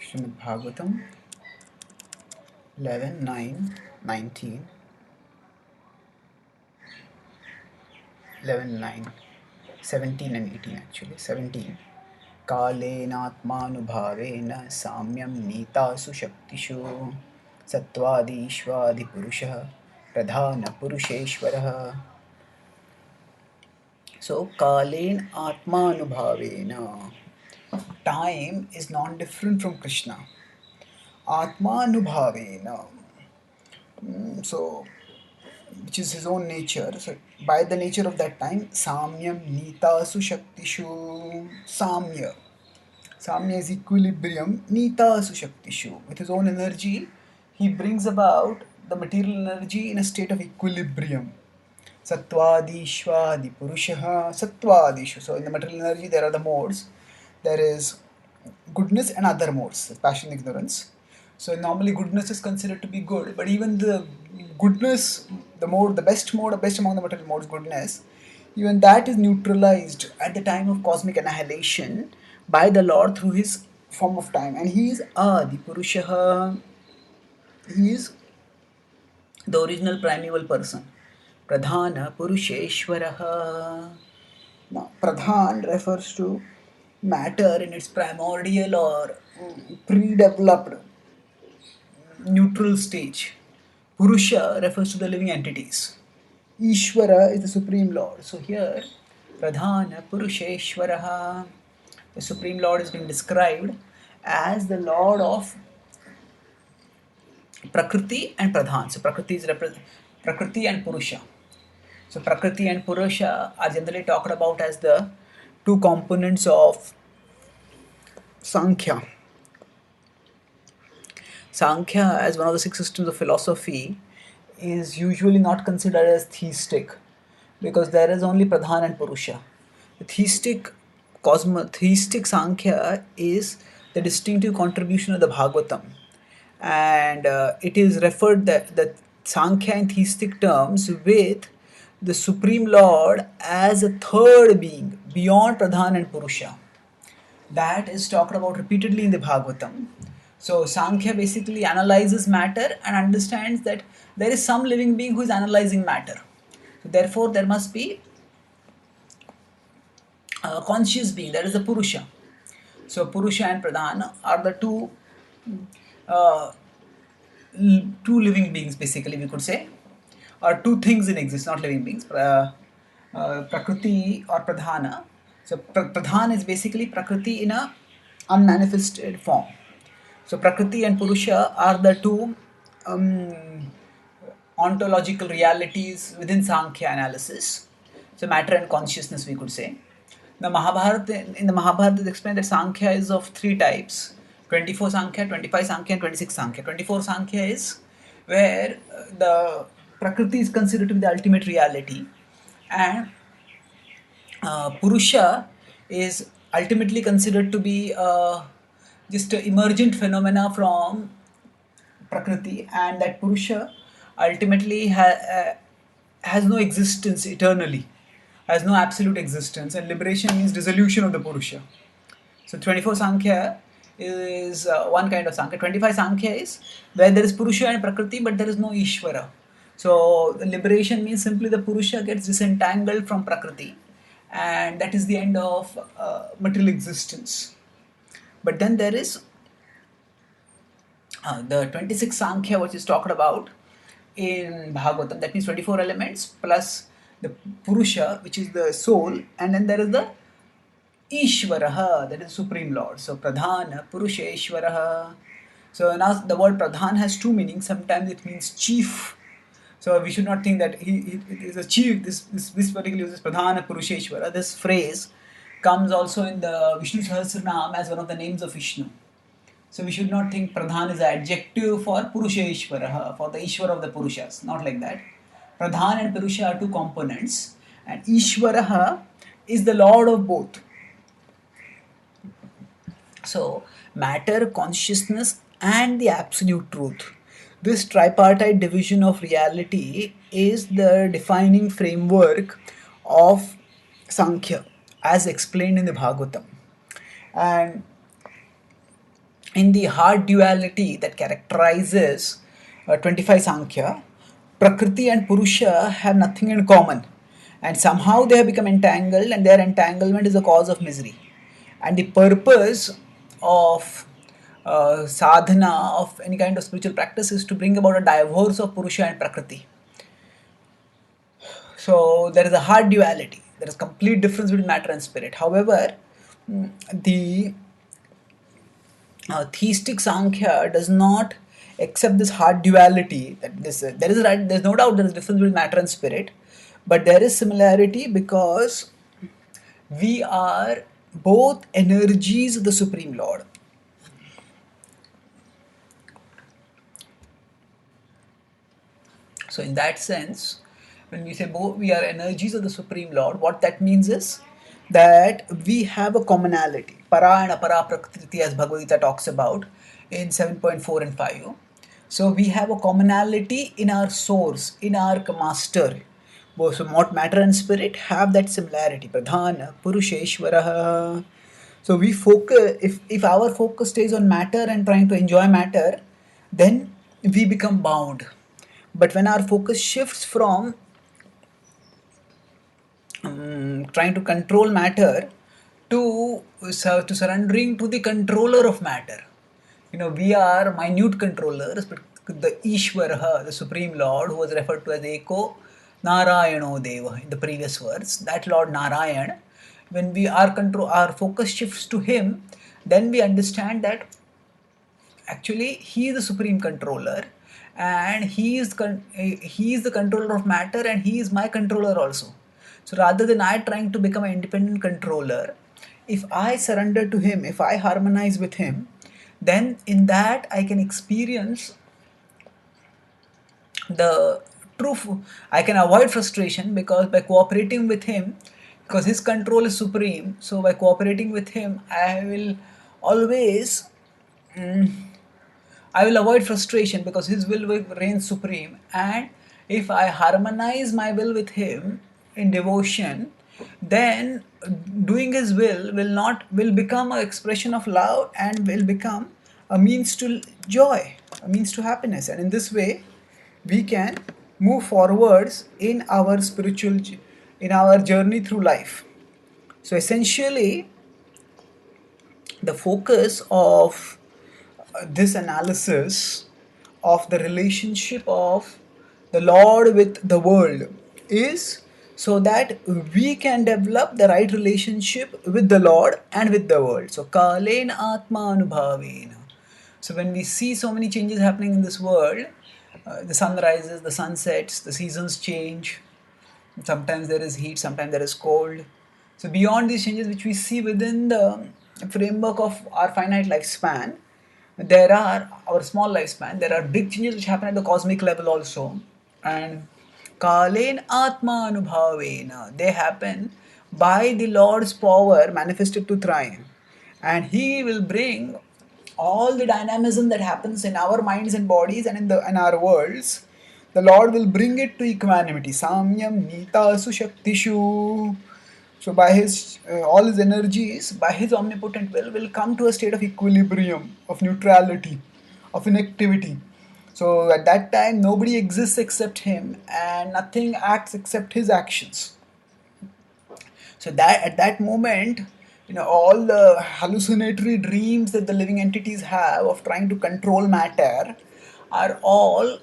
Srimad Bhagavatam 11, 9, 19, 11, 9, 17 and 18 actually. 17. कालेनात्मानुभावेन साम्यं नीतासु शक्तिषु सत्त्वादीश्वादिपुरुषः प्रधानपुरुषेश्वरः. So, kalen atmanubhavena. Time is non different from Krishna. Atmanubhavena. So, which is his own nature. So, by the nature of that time, Samyam Nitasu Shaktishu. Samya. Samya is equilibrium. Nitasu Shaktishu. With his own energy, he brings about the material energy in a state of equilibrium. Sattvadishvadi Purushaha. Sattvadishu. So, in the material energy, there are the modes. There is goodness and other modes, passion, ignorance. So normally goodness is considered to be good, but even the goodness, the mode, the best mode, best among the material modes, goodness, even that is neutralized at the time of cosmic annihilation by the Lord through his form of time. And he is Adi Purushaha, he is the original primeval person. Pradhana Purusheshwaraha. Now, Pradhan refers to matter in its primordial or pre-developed neutral stage. Purusha refers to the living entities. Ishvara is the Supreme Lord. So here, Pradhana Purusheshwaraha, the Supreme Lord is being described as the Lord of Prakriti and Pradhan. So Prakriti is Prakriti and Purusha. So Prakriti and Purusha are generally talked about as the two components of Sankhya. Sankhya, as one of the six systems of philosophy, is usually not considered as theistic because there is only Pradhan and Purusha. The theistic Sankhya is the distinctive contribution of the Bhagavatam, and it is referred that Sankhya in theistic terms with the Supreme Lord as a third being beyond Pradhan and Purusha. That is talked about repeatedly in the Bhagavatam. So Sankhya basically analyzes matter and understands that there is some living being who is analyzing matter. So therefore, there must be a conscious being, that is the Purusha. So Purusha and Pradhana are the uh, two living beings, basically we could say, or two things in existence, not living beings. Prakriti or Pradhana. So Pradhan is basically Prakriti in a unmanifested form. So Prakriti and Purusha are the two ontological realities within Sankhya analysis. So matter and consciousness, we could say. The Mahabharata, in the Mahabharata, it explained that Sankhya is of three types: 24 Sankhya, 25 Sankhya, and 26 Sankhya. 24 Sankhya is where the Prakriti is considered to be the ultimate reality, and Purusha is ultimately considered to be just an emergent phenomena from Prakriti, and that Purusha ultimately has no existence eternally, has no absolute existence, and liberation means dissolution of the Purusha. So 24 Sankhya is one kind of Sankhya. 25 Sankhya is where there is Purusha and Prakriti, but there is no Ishvara. So liberation means simply the Purusha gets disentangled from Prakriti, and that is the end of material existence. But then there is the 26 Sankhya, which is talked about in Bhagavatam. That means 24 elements plus the Purusha, which is the soul, and then there is the Ishvaraha, that is Supreme Lord. So Pradhana, Purusheshwaraha. So now the word Pradhan has two meanings. Sometimes it means chief. So we should not think that he is a chief. This particular uses Pradhana Purusheshwara. This phrase comes also in the Vishnu Sahasranam as one of the names of Vishnu. So we should not think Pradhan is an adjective for Purusheshwaraha, for the Ishwara of the Purushas. Not like that. Pradhan and Purusha are two components, and Ishwaraha is the Lord of both. So, matter, consciousness, and the absolute truth. This tripartite division of reality is the defining framework of Sankhya as explained in the Bhagavatam. And in the hard duality that characterizes 25 Sankhya, Prakriti and Purusha have nothing in common, and somehow they have become entangled, and their entanglement is the cause of misery. And the purpose of sadhana, of any kind of spiritual practice, is to bring about a divorce of Purusha and Prakriti. So there is a hard duality. There is complete difference between matter and spirit. However, the theistic Sankhya does not accept this hard duality. That there's no doubt there is difference between matter and spirit, but there is similarity because we are both energies of the Supreme Lord. So in that sense, when we say both we are energies of the Supreme Lord, what that means is that we have a commonality. Para and apara prakriti, as Bhagavad Gita talks about in 7.4 and 5. So we have a commonality in our source, in our master. Both so matter and spirit have that similarity. Pradhana, Purusheshwara. So we focus, if our focus stays on matter and trying to enjoy matter, then we become bound. But when our focus shifts from trying to control matter to surrendering to the controller of matter, we are minute controllers, but the Ishvara, the Supreme Lord, who was referred to as Eko Narayano Deva in the previous words, that Lord Narayan, when our focus shifts to him, then we understand that actually he is the supreme controller, and he is the controller of matter, and he is my controller also. So rather than I trying to become an independent controller, if I surrender to him, if I harmonize with him, then in that I can experience the truth. I can avoid frustration because by cooperating with him, because his control is supreme, so by cooperating with him I will always I will avoid frustration because his will reign supreme. And if I harmonize my will with him in devotion, then doing his will become an expression of love and will become a means to joy, a means to happiness. And in this way, we can move forwards in our in our journey through life. So essentially, the focus of this analysis of the relationship of the Lord with the world is so that we can develop the right relationship with the Lord and with the world. So, Kalena Atma Anubhavena. So, when we see so many changes happening in this world, the sun rises, the sun sets, the seasons change, sometimes there is heat, sometimes there is cold. So beyond these changes which we see within the framework of our finite lifespan, there are our small lifespan, there are big changes which happen at the cosmic level also. And Kalen Atma Anubhavena, they happen by the Lord's power manifested to thrive. And He will bring all the dynamism that happens in our minds and bodies and in our worlds, the Lord will bring it to equanimity. Samyam Nita Sushaktishu. So by his all his energies, by his omnipotent will come to a state of equilibrium, of neutrality, of inactivity. So at that time nobody exists except him, and nothing acts except his actions. So that at that moment, all the hallucinatory dreams that the living entities have of trying to control matter are all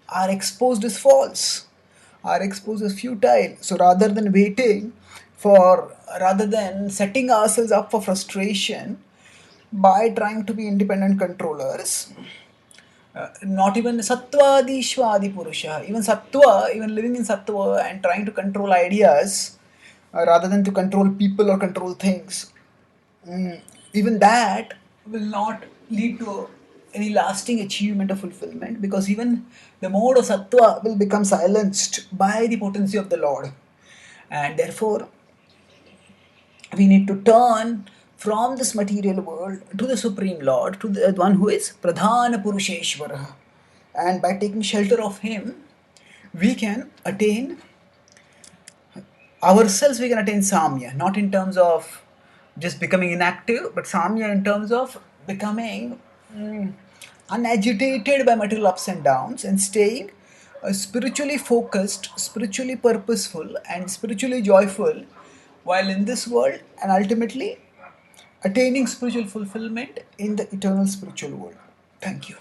are exposed as false, are exposed as futile. So rather than setting ourselves up for frustration by trying to be independent controllers, not even Sattva Shvadi Purusha, even Sattva, even living in Sattva and trying to control ideas rather than to control people or control things, even that will not lead to any lasting achievement of fulfillment, because even the mode of Sattva will become silenced by the potency of the Lord. And therefore, we need to turn from this material world to the Supreme Lord, to the one who is Pradhana Purusheshwara. And by taking shelter of Him, we can attain ourselves, we can attain Samya, not in terms of just becoming inactive, but Samya in terms of becoming unagitated by material ups and downs, and staying spiritually focused, spiritually purposeful, and spiritually joyful while in this world, and ultimately attaining spiritual fulfillment in the eternal spiritual world. Thank you.